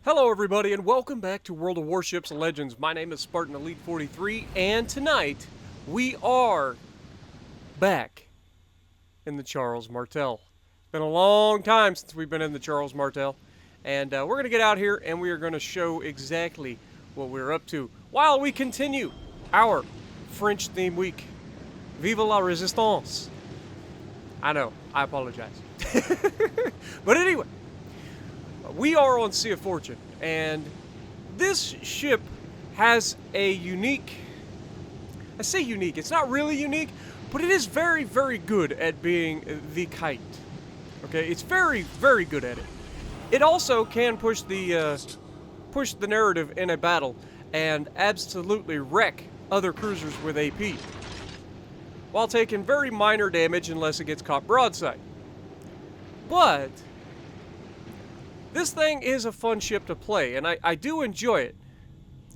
Hello everybody and welcome back to World of Warships and Legends. My name is Spartan Elite 43 and tonight we are back in the Charles Martel. It's been a long time since we've been in the Charles Martel and we're going to get out here and we are going to show exactly what we're up to while we continue our French theme week. Vive la Résistance! I know, I apologize. But anyway, we are on Sea of Fortune, and this ship has a unique, I say unique, it's not really unique, but it is very, very good at being the kite. Okay, it's very, very good at it. It also can push the narrative in a battle and absolutely wreck other cruisers with AP, while taking very minor damage unless it gets caught broadside. But this thing is a fun ship to play, and I do enjoy it.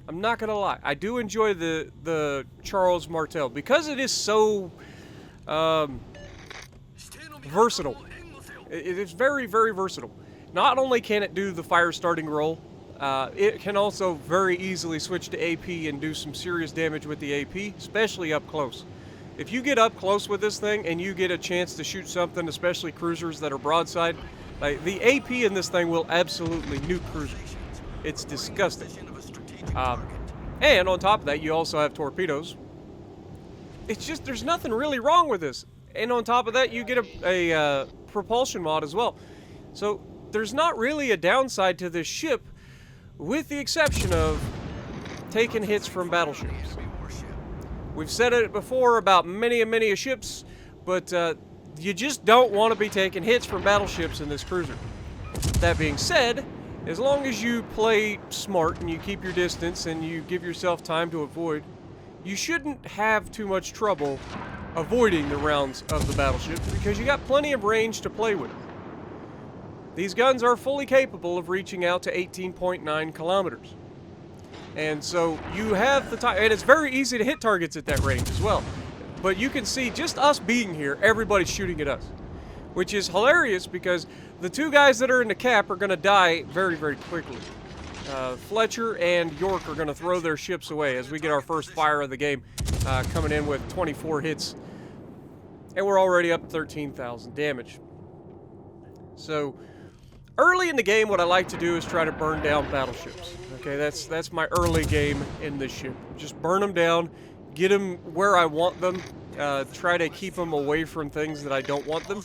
I'm not gonna lie, I do enjoy the Charles Martel because it is so versatile. It is very, very versatile. Not only can it do the fire starting role, it can also very easily switch to AP and do some serious damage with the AP, especially up close. If you get up close with this thing and you get a chance to shoot something, especially cruisers that are broadside, like the AP in this thing will absolutely nuke cruisers. It's disgusting. And on top of that, you also have torpedoes. It's just, there's nothing really wrong with this. And on top of that, you get a propulsion mod as well. So there's not really a downside to this ship, with the exception of taking hits from battleships. We've said it before about many and many ships, but you just don't want to be taking hits from battleships in this cruiser. That being said, as long as you play smart and you keep your distance and you give yourself time to avoid, you shouldn't have too much trouble avoiding the rounds of the battleship because you got plenty of range to play with. These guns are fully capable of reaching out to 18.9 kilometers. And so you have the time, and it's very easy to hit targets at that range as well. But you can see, just us being here, everybody's shooting at us. Which is hilarious because the two guys that are in the cap are going to die very, very quickly. Fletcher and York are going to throw their ships away as we get our first fire of the game, coming in with 24 hits. And we're already up 13,000 damage. So, early in the game, what I like to do is try to burn down battleships. Okay, that's my early game in this ship. Just burn them down, get them where I want them, try to keep them away from things that I don't want them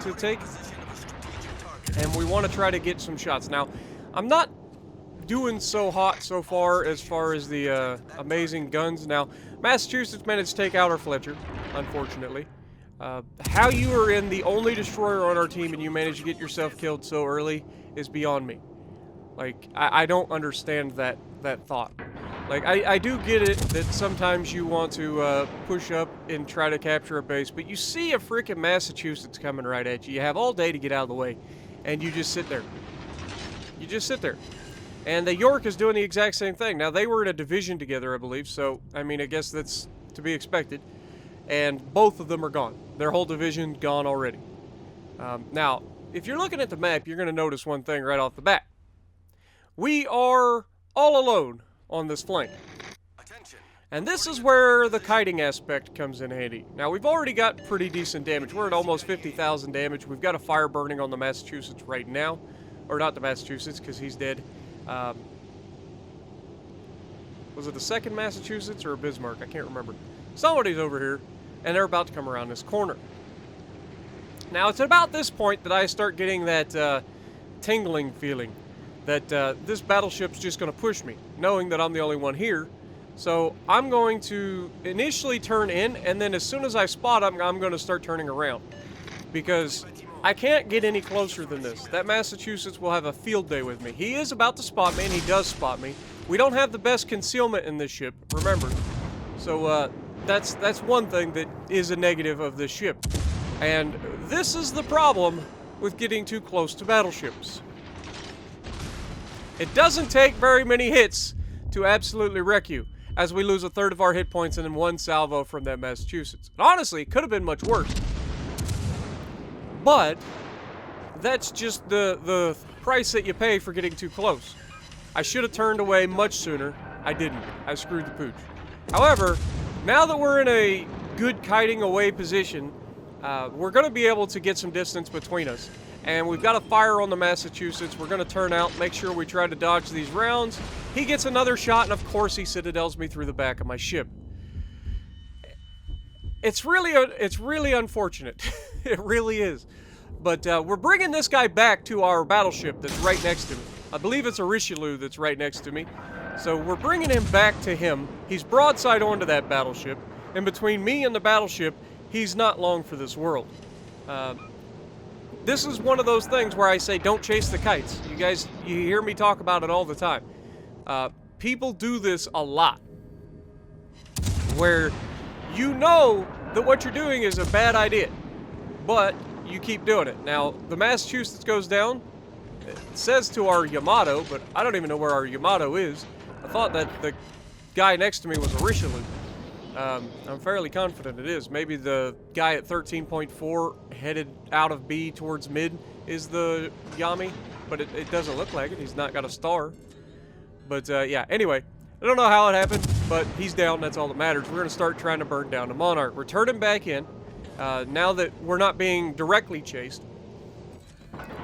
to take. And we want to try to get some shots. Now, I'm not doing so hot so far as the amazing guns. Now, Massachusetts managed to take out our Fletcher, unfortunately. How you are in the only destroyer on our team and you manage to get yourself killed so early is beyond me. Like, I don't understand that thought. Like, I do get it that sometimes you want to push up and try to capture a base, but you see a freaking Massachusetts coming right at you. You have all day to get out of the way, and you just sit there. You just sit there. And the York is doing the exact same thing. Now, they were in a division together, I believe, so, I mean, I guess that's to be expected. And both of them are gone. Their whole division gone already. Now, if you're looking at the map, you're going to notice one thing right off the bat. We are all alone on this flank. And this is where the kiting aspect comes in handy. Now, we've already got pretty decent damage. We're at almost 50,000 damage. We've got a fire burning on the Massachusetts right now. Or not the Massachusetts, because he's dead. Was it the second Massachusetts or a Bismarck? I can't remember. Somebody's over here, and they're about to come around this corner. Now, it's about this point that I start getting that tingling feeling that this battleship's just going to push me, knowing that I'm the only one here. So I'm going to initially turn in, and then as soon as I spot him, I'm going to start turning around. Because I can't get any closer than this. That Massachusetts will have a field day with me. He is about to spot me, and he does spot me. We don't have the best concealment in this ship, remember. So that's one thing that is a negative of this ship. And this is the problem with getting too close to battleships. It doesn't take very many hits to absolutely wreck you, as we lose a third of our hit points and then one salvo from that Massachusetts. And honestly, it could have been much worse. But that's just the price that you pay for getting too close. I should have turned away much sooner. I didn't. I screwed the pooch. However, now that we're in a good kiting away position, we're going to be able to get some distance between us. And we've got a fire on the Massachusetts. We're going to turn out, make sure we try to dodge these rounds. He gets another shot, and of course he citadels me through the back of my ship. It's really unfortunate. It really is. But we're bringing this guy back to our battleship that's right next to me. I believe it's a Richelieu that's right next to me. So we're bringing him back to him. He's broadside onto that battleship. And between me and the battleship, he's not long for this world. This is one of those things where I say don't chase the kites. You guys, you hear me talk about it all the time. People do this a lot. Where you know that what you're doing is a bad idea, but you keep doing it. Now, the Massachusetts goes down. It says to our Yamato, but I don't even know where our Yamato is. I thought that the guy next to me was a Richelieu. I'm fairly confident it is. Maybe the guy at 13.4 headed out of B towards mid is the Yami, but it doesn't look like it. He's not got a star. But yeah, anyway, I don't know how it happened, but he's down. That's all that matters. We're going to start trying to burn down the Monarch. We're turning back in. Now that we're not being directly chased,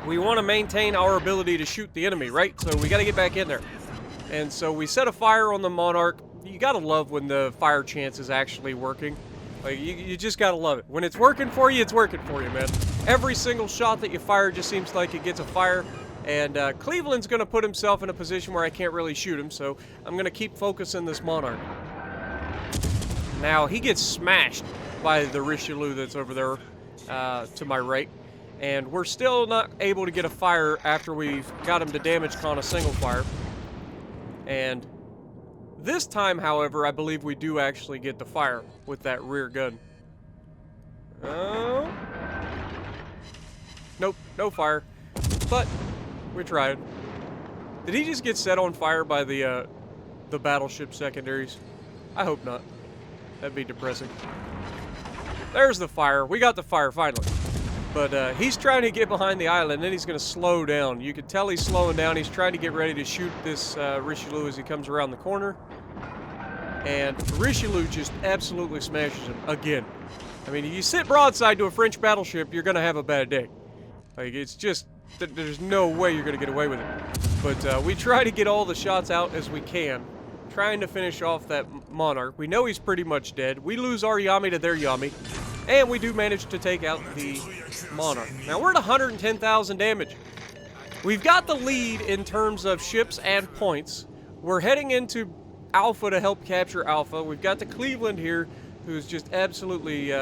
we want to maintain our ability to shoot the enemy, right? So we got to get back in there. And so we set a fire on the Monarch. You got to love when the fire chance is actually working. Like, you just got to love it. When it's working for you, man. Every single shot that you fire just seems like it gets a fire. And Cleveland's going to put himself in a position where I can't really shoot him, so I'm going to keep focusing this Monarch. Now, he gets smashed by the Richelieu that's over there to my right. And we're still not able to get a fire after we've got him to damage con a single fire. And this time, however, I believe we do actually get the fire with that rear gun. Oh. Nope, no fire. But we tried. Did he just get set on fire by the battleship secondaries? I hope not. That'd be depressing. There's the fire. We got the fire finally. But he's trying to get behind the island, and he's going to slow down. You can tell he's slowing down. He's trying to get ready to shoot this Richelieu as he comes around the corner. And Richelieu just absolutely smashes him again. I mean, if you sit broadside to a French battleship, you're going to have a bad day. Like, it's just, there's no way you're going to get away with it. But we try to get all the shots out as we can, trying to finish off that Monarch. We know he's pretty much dead. We lose our Yami to their Yami. And we do manage to take out the Monarch. Now, we're at 110,000 damage. We've got the lead in terms of ships and points. We're heading into Alpha to help capture Alpha. We've got the Cleveland here, who's just absolutely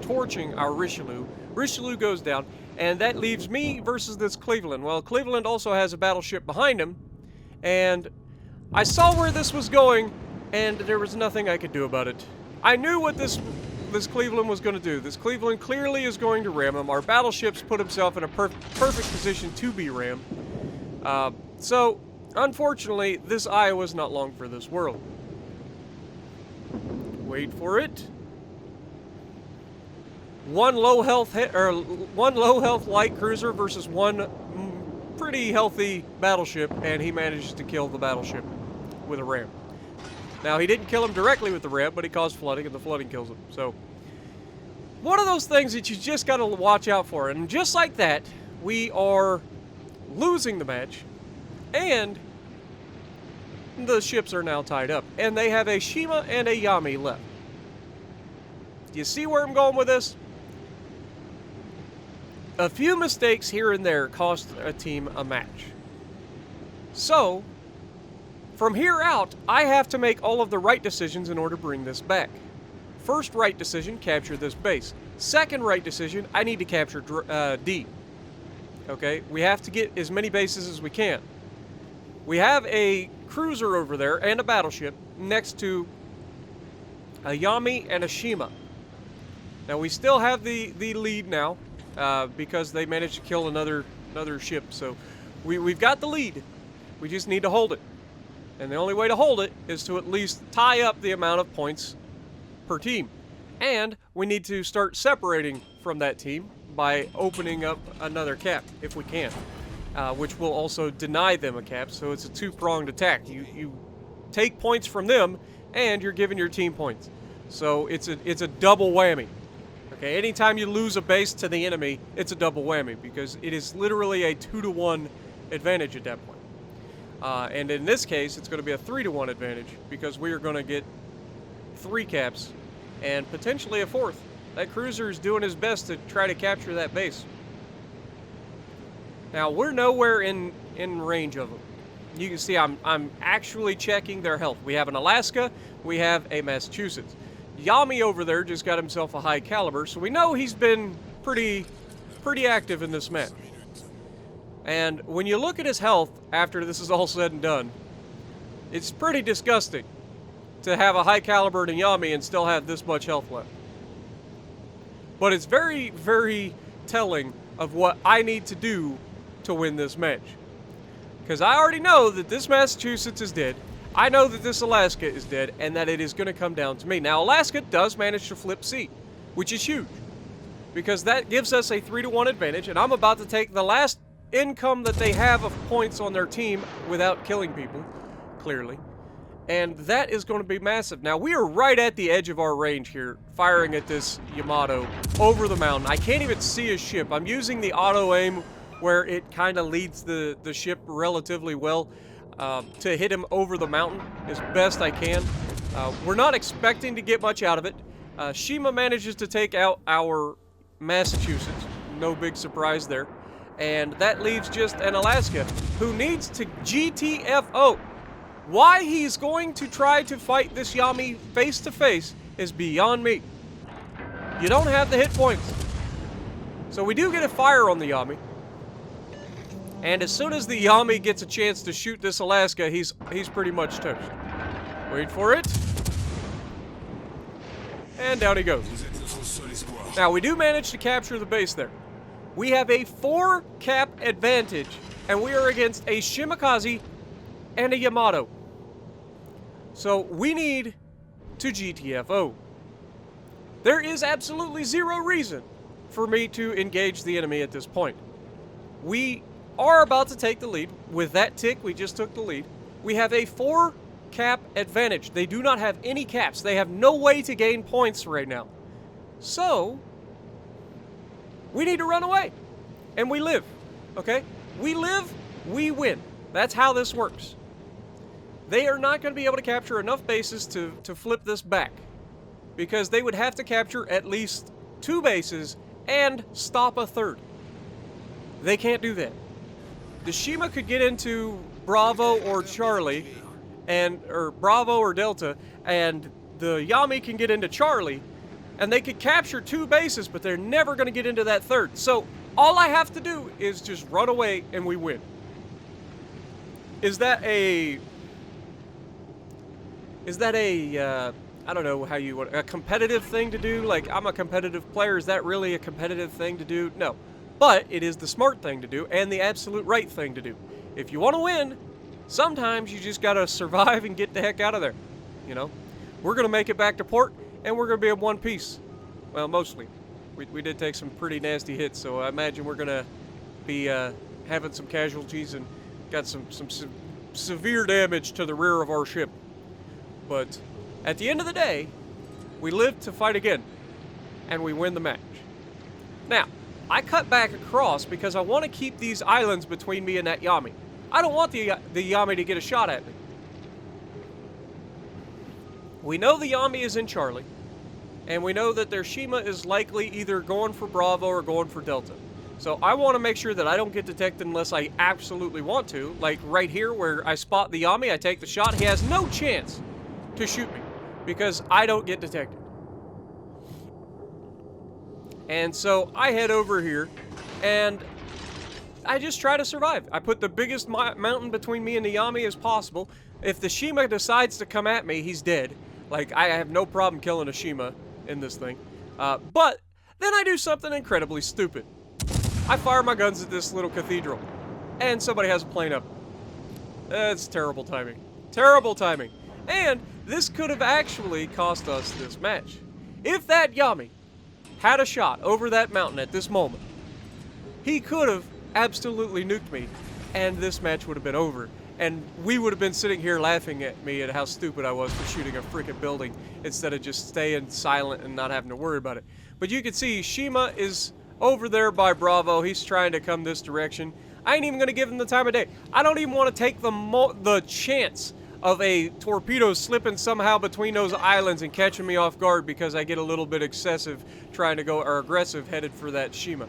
torching our Richelieu. Richelieu goes down, and that leaves me versus this Cleveland. Well, Cleveland also has a battleship behind him, and I saw where this was going, and there was nothing I could do about it. I knew what this Cleveland was going to do. This Cleveland clearly is going to ram him. Our battleship's put himself in a perfect position to be rammed. So, unfortunately, this Iowa's not long for this world. Wait for it. One low health light cruiser versus one pretty healthy battleship, and he manages to kill the battleship with a ram. Now, he didn't kill him directly with the ram, but he caused flooding, and the flooding kills him. So, one of those things that you just got to watch out for. And just like that, we are losing the match, and the ships are now tied up. And they have a Shima and a Yami left. Do you see where I'm going with this? A few mistakes here and there cost a team a match. So, from here out, I have to make all of the right decisions in order to bring this back. First right decision, capture this base. Second right decision, I need to capture D. Okay, we have to get as many bases as we can. We have a cruiser over there and a battleship next to a Yami and a Shima. Now, we still have the lead now because they managed to kill another ship. So we've got the lead. We just need to hold it. And the only way to hold it is to at least tie up the amount of points per team. And we need to start separating from that team by opening up another cap, if we can. Which will also deny them a cap, so it's a two-pronged attack. You take points from them, and you're giving your team points. So it's a double whammy. Okay, anytime you lose a base to the enemy, it's a double whammy, because it is literally a 2-to-1 advantage at that point. And in this case, it's going to be a 3-to-1 advantage, because we are going to get 3 caps, and potentially a 4th. That cruiser is doing his best to try to capture that base. Now, we're nowhere in range of them. You can see I'm actually checking their health. We have an Alaska, we have a Massachusetts. Yami over there just got himself a high caliber, so we know he's been pretty active in this match. And when you look at his health after this is all said and done, it's pretty disgusting to have a high caliber in a Yami and still have this much health left. But it's very, very telling of what I need to do to win this match. Because I already know that this Massachusetts is dead. I know that this Alaska is dead, and that it is going to come down to me. Now, Alaska does manage to flip C, which is huge, because that gives us a 3-to-1 advantage, and I'm about to take the last income that they have of points on their team without killing people, clearly. And that is going to be massive. Now, we are right at the edge of our range here, firing at this Yamato over the mountain. I can't even see his ship. I'm using the auto-aim where it kind of leads the ship relatively well to hit him over the mountain as best I can. We're not expecting to get much out of it. Shima manages to take out our Massachusetts. No big surprise there. And that leaves just an Alaska who needs to GTFO. Why he's going to try to fight this Yami face to face is beyond me. You don't have the hit points. So we do get a fire on the Yami. And as soon as the Yami gets a chance to shoot this Alaska, he's pretty much toast. Wait for it. And down he goes. Now, we do manage to capture the base there. We have a 4-cap advantage, and we are against a Shimakaze and a Yamato. So we need to GTFO. There is absolutely zero reason for me to engage the enemy at this point. We are about to take the lead. With that tick, we just took the lead. We have a 4-cap advantage. They do not have any caps. They have no way to gain points right now. So, we need to run away. And we live. Okay? We live, we win. That's how this works. They are not going to be able to capture enough bases to flip this back, because they would have to capture at least 2 bases and stop a 3rd. They can't do that. The Shima could get into Bravo or Charlie, or Bravo or Delta, and the Yami can get into Charlie, and they could capture 2 bases, but they're never going to get into that 3rd. So all I have to do is just run away and we win. Is that a I don't know how you want, a competitive thing to do? Like, I'm a competitive player. Is that really a competitive thing to do? No. But it is the smart thing to do and the absolute right thing to do. If you want to win, sometimes you just got to survive and get the heck out of there. You know? We're going to make it back to port, and we're going to be in one piece. Well, mostly. We did take some pretty nasty hits, so I imagine we're going to be having some casualties and got some severe damage to the rear of our ship. But at the end of the day, we live to fight again, and we win the match. Now, I cut back across because I want to keep these islands between me and that Yami. I don't want the Yami to get a shot at me. We know the Yami is in Charlie, and we know that their Shima is likely either going for Bravo or going for Delta. So I want to make sure that I don't get detected unless I absolutely want to. Like right here where I spot the Yami, I take the shot. He has no chance to shoot me because I don't get detected. And so I head over here, and I just try to survive. I put the biggest mountain between me and the Yami as possible. If the Shima decides to come at me, he's dead. Like, I have no problem killing a Shima in this thing. But then I do something incredibly stupid. I fire my guns at this little cathedral, and somebody has a plane up. That's terrible timing. Terrible timing. And this could have actually cost us this match. If that Yami had a shot over that mountain at this moment, he could have absolutely nuked me, and this match would have been over. And we would have been sitting here laughing at me at how stupid I was for shooting a freaking building instead of just staying silent and not having to worry about it. But you can see Shima is over there by Bravo. He's trying to come this direction. I ain't even going to give him the time of day. I don't even want to take the chance of a torpedo slipping somehow between those islands and catching me off guard because I get a little bit excessive trying to go, or aggressive, headed for that Shima.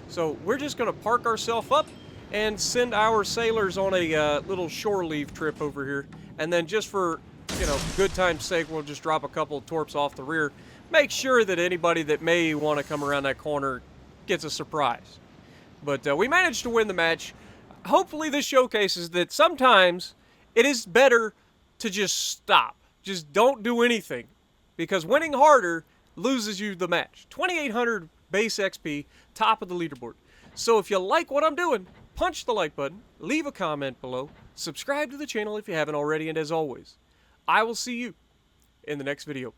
So we're just going to park ourselves up and send our sailors on a little shore leave trip over here. And then just for, good time's sake, we'll just drop a couple of torps off the rear. Make sure that anybody that may want to come around that corner gets a surprise. But we managed to win the match. Hopefully this showcases that sometimes it is better to just stop. Just don't do anything. Because winning harder loses you the match. 2,800 base XP, top of the leaderboard. So if you like what I'm doing, punch the like button, leave a comment below, subscribe to the channel if you haven't already, and as always, I will see you in the next video.